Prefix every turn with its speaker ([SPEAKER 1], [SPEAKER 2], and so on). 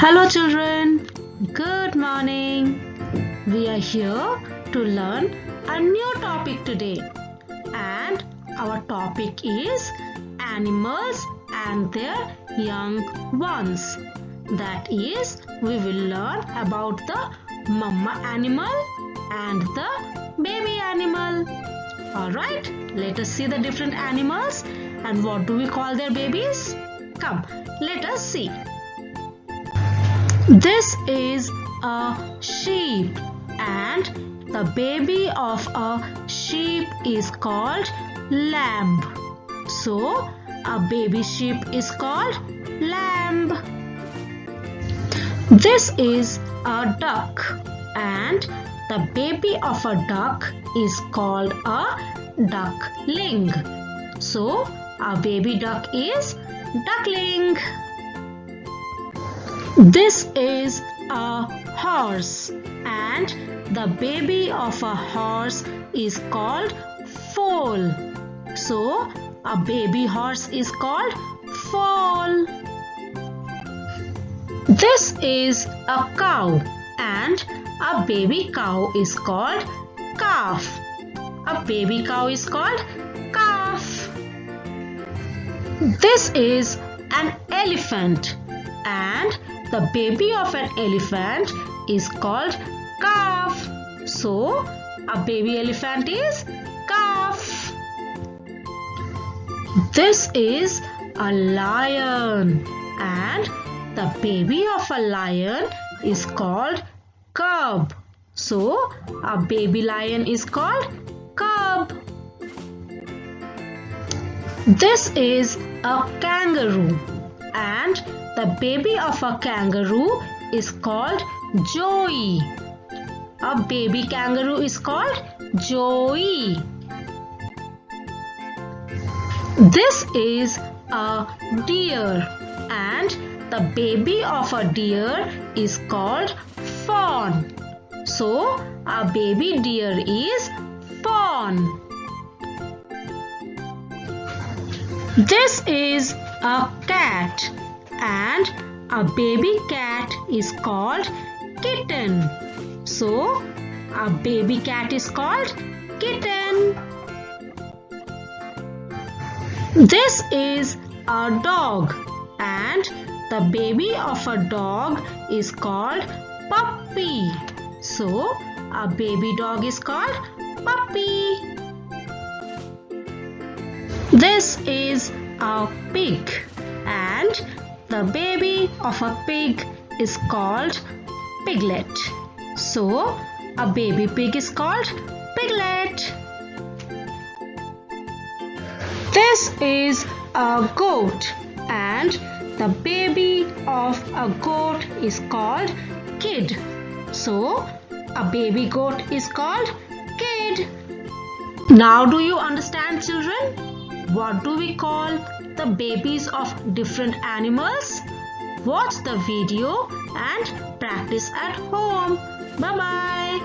[SPEAKER 1] Hello children, good morning. We are here to learn a new topic today, and our topic is animals and their young ones. That is, we will learn about the mama animal and the baby animal. Alright, let us see the different animals and what do we call their babies? Come, let us see. This is a sheep, and the baby of a sheep is called lamb. So, a baby sheep is called lamb. This is a duck, and the baby of a duck is called a duckling. So, a baby duck is duckling. This is a horse, and the baby of a horse is called foal. So, a baby horse is called foal. This is a cow, and a baby cow is called calf. A baby cow is called calf. This is an elephant, and the baby of an elephant is called calf. So, a baby elephant is calf. This is a lion, and the baby of a lion is called cub. So, a baby lion is called cub. This is a kangaroo, and the baby of a kangaroo is called Joey. A baby kangaroo is called Joey. This is a deer, and the baby of a deer is called fawn. So, a baby deer is fawn. This is a cat, and a baby cat is called kitten. So, a baby cat is called kitten. This is a dog, and the baby of a dog is called puppy. So, a baby dog is called puppy. This is a pig, and the baby of a pig is called piglet. So, a baby pig is called piglet. This is a goat, and the baby of a goat is called kid. So, a baby goat is called kid. Now, do you understand, children? What do we call the babies of different animals? Watch the video and practice at home. Bye-bye.